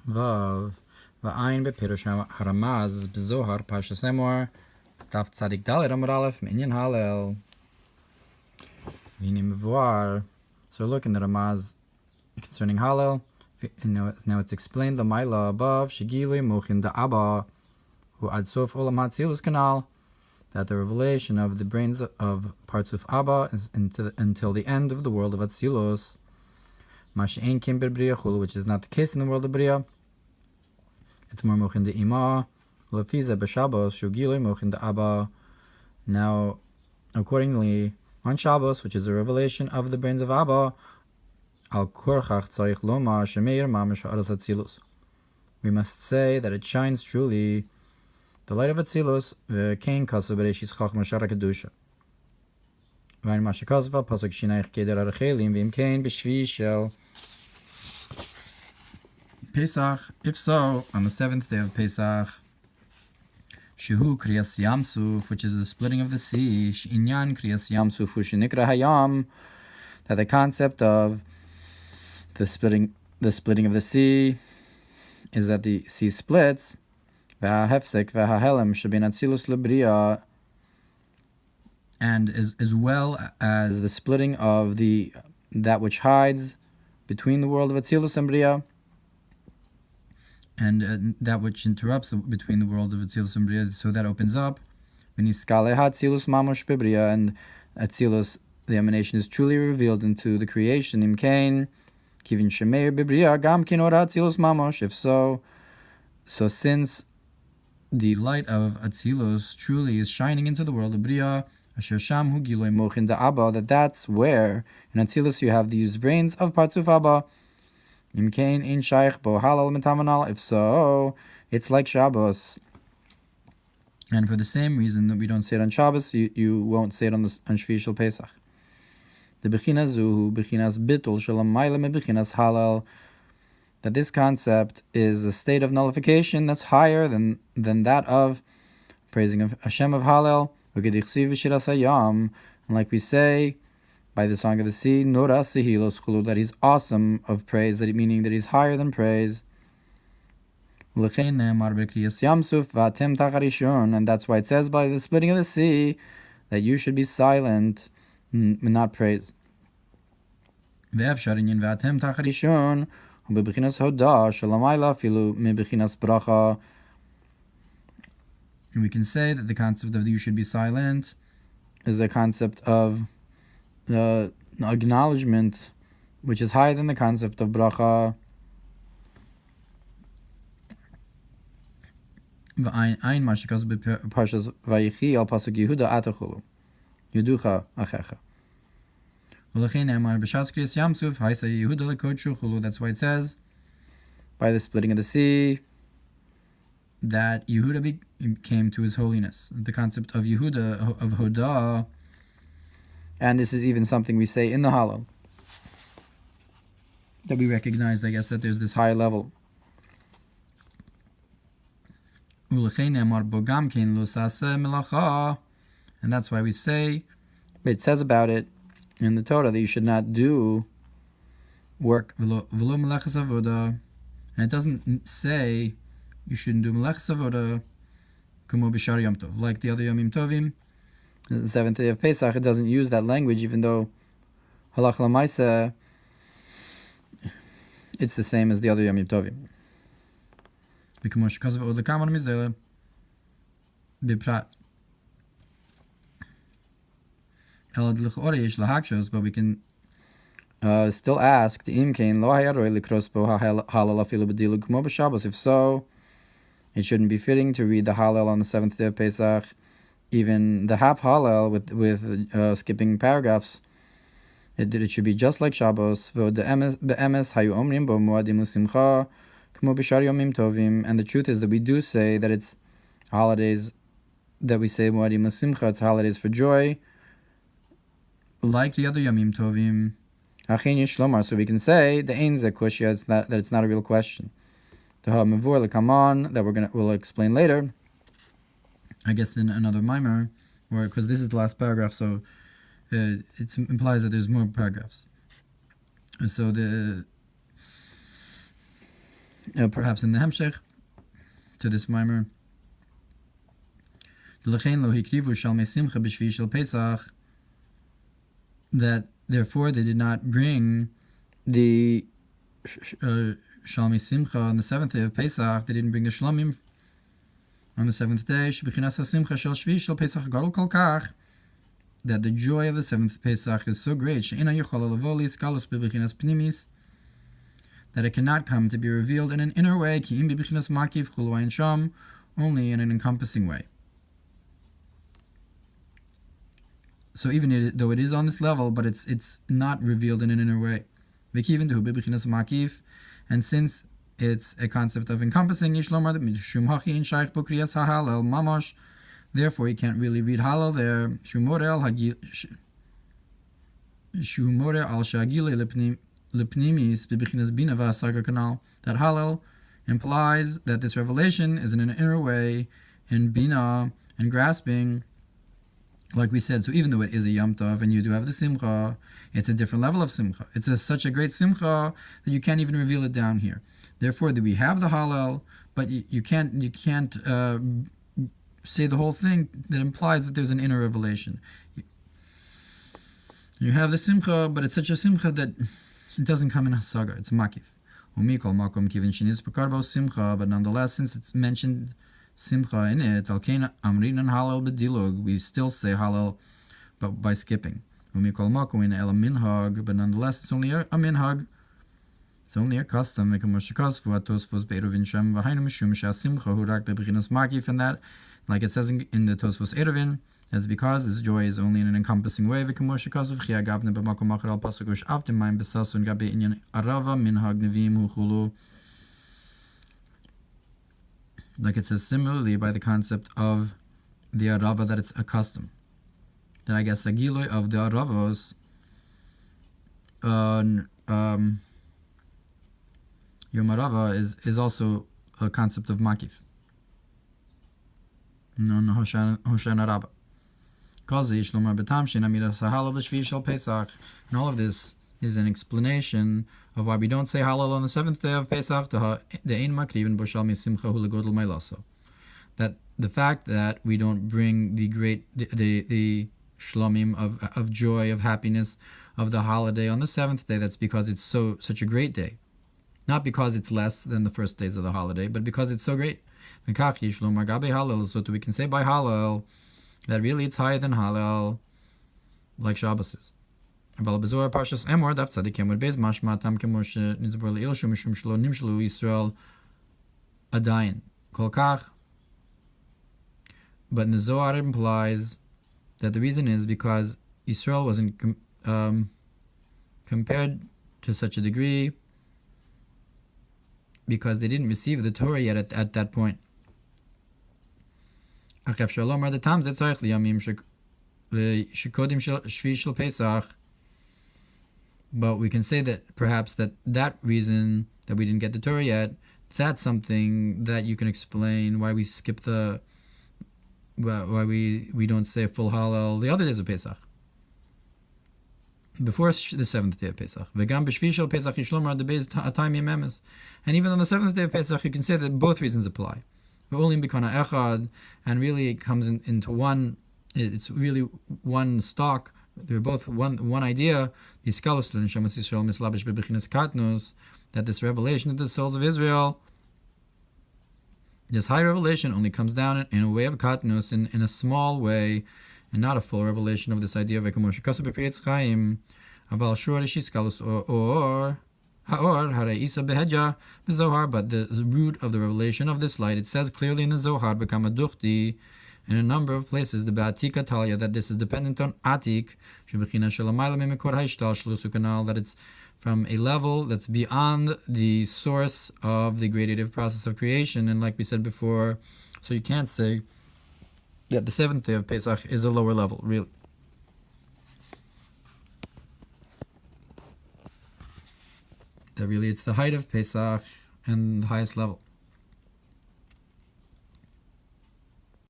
Vav. Va'ayin bepirush haramaz b'zohar parshas Emor Taf tzadik dalet amud aleph minyan halel v'hine mevuar. So look in the Ramaz concerning halel. Now it's explained the Maila above shegilui mochin da Abba who ad sof olam hatzilus kanal, that the revelation of the brains of parts of Abba is until the end of the world of Atzilus. Mashe'en kim b'briya chulu, which is not the case in the world of Briya. It's more mochin de ima. Lefiza b'Shabbos shugilui mochin de Abba. Now, accordingly, on Shabbos, which is a revelation of the brains of Abba, al korchach tzarich lomar shemeir mamish ha'aras Atzilus. We must say that it shines truly the light of Atzilus, v'kein kasu b'reishis chachma shara kedusha. V'ayin mashikazva pasuk shinayich keder arachelim v'imkein b'shvi shel Pesach. If so, on the 7th day of Pesach, Shiur kriyas yamsuf, which is the splitting of the sea, Inyan kriyas yamsuf u'shenikra hayam, that the concept of the splitting of the sea is that the sea splits, v'hahefsek v'hahelem shebin atzilus lebriya, and as well as the splitting of that which hides between the world of Atzilus and Briya, and that which interrupts between the world of Atzilus and Briya, so that opens up. V'niskale ha'atzilus mamosh bebriya, and Atzilus, the emanation, is truly revealed into the creation. Imkein kivin shemeir bebriya gam kin ora Atzilus mamosh. If so since the light of Atzilus truly is shining into the world of Briya, asher sham hu giloi mochin da Abba, that's where in Atzilus you have these brains of parts of Abba. Imkein in shaykh bo halal mitamanal. If so, it's like Shabbos. And for the same reason that we don't say it on Shabbos, you won't say it on Shvi Shel Pesach. The bechina zuhu bechinas bitul shalom ma'ila me bechinas halal, that this concept is a state of nullification that's higher than that of praising of Hashem of Hallel. And like we say by the song of the sea, that he's awesome of praise, meaning that he's higher than praise. And that's why it says by the splitting of the sea that you should be silent and not praise. We can say that the concept of you should be silent is a concept of the acknowledgement, which is higher than the concept of bracha. V'ayin mashikas b'parshas Vayikra al pasuk Yehuda atachulu Yeducha achecha. V'lechein emar b'shas kriyas yamsuf haisa Yehuda lekodshu chulu. That's why it says by the splitting of the sea that Yehuda came to his holiness. The concept of Yehuda, of Hodah, and this is even something we say in the Hallel, that we recognize, I guess, that there's this higher level. And that's why we say, it says about it in the Torah that you should not do work, and it doesn't say you shouldn't do melechas avoda kumo b'shar yom tov, like the other yomim tovim. The 7th day of Pesach, it doesn't use that language, even though halach l'maisa it's the same as the other yomim tovim. V'kumo shekazav od l'kamon mizele b'prat elad l'chore yesh lahakshos, but we can still ask the imkein lo hayaroi likros bo halal afilu b'dilu kumo b'Shabbos. If so, it shouldn't be fitting to read the Hallel on the 7th day of Pesach, even the half Hallel with skipping paragraphs. It should be just like Shabbos. And the truth is that we do say that it's holidays, that we say Moadim L'Simcha, it's holidays for joy, like the other Yomim Tovim. So we can say the Ein Zeh Kushya, that it's not a real question. The Mavur L'Kaman, that we'll explain later, I guess in another Mamar, because this is the last paragraph, so it implies that there's more paragraphs. So perhaps in the Hemshech to this Mamar. That therefore they did not bring the Shalmei Simcha on the 7th day of Pesach. They didn't bring the Shlomim on the 7th day. That the joy of the 7th Pesach is so great that it cannot come to be revealed in an inner way, only in an encompassing way. So even though it is on this level, but it's not revealed in an inner way. And since it's a concept of encompassing, therefore you can't really read Hallel there. That Hallel implies that this revelation is in an inner way, in Bina, and grasping, like we said. So even though it is a Yom Tov and you do have the Simcha, it's a different level of Simcha. It's such a great Simcha that you can't even reveal it down here. Therefore, that we have the Hallel, but you can't say the whole thing that implies that there's an inner revelation. You have the Simcha, but it's such a Simcha that it doesn't come in Hasaga. It's Makif. But nonetheless, since it's mentioned Simcha in it, we still say Hallel, but by skipping. But nonetheless, it's only a minhag. It's only a custom. And that, like it says in the Tosfos Eruvin, that's because this joy is only in an encompassing way. Like it says similarly by the concept of the Arava, that it's a custom. That I guess the Giloy of the Aravos Yom Arava is also a concept of Makif. No, Hoshan Araba. And all of this is an explanation of why we don't say Hallel on the 7th day of Pesach. That the fact that we don't bring the shlomim of joy, of happiness, of the holiday on the 7th day, that's because it's such a great day. Not because it's less than the first days of the holiday, but because it's so great. So we can say by Hallel that really it's higher than Hallel, like Shabbos is. אבל בזוהר פרשס אמור דף צדיק אמור בייז משמע טעם כמו שנזבר לאילשו משום שלא נמשלו ישראל עדיין כל כך. But in the Zohar it implies that the reason is because Israel wasn't compared to such a degree because they didn't receive the Torah yet at that point. But we can say that perhaps that reason that we didn't get the Torah yet, that's something that you can explain why we skip why we don't say a full Hallel the other days of Pesach, before the 7th day of Pesach. And even on the 7th day of Pesach, you can say that both reasons apply. And really it comes into one, it's really one stock. They're both one idea. That this revelation of the souls of Israel, this high revelation, only comes down in a way of katnus, in a small way, and not a full revelation of this idea of Vayikra but the root of the revelation of this light, it says clearly in the Zohar, in a number of places, the Ba'atika Talia, that this is dependent on Atik, that it's from a level that's beyond the source of the gradative process of creation. And like we said before, so you can't say that the 7th day of Pesach is a lower level, really. That really it's the height of Pesach and the highest level.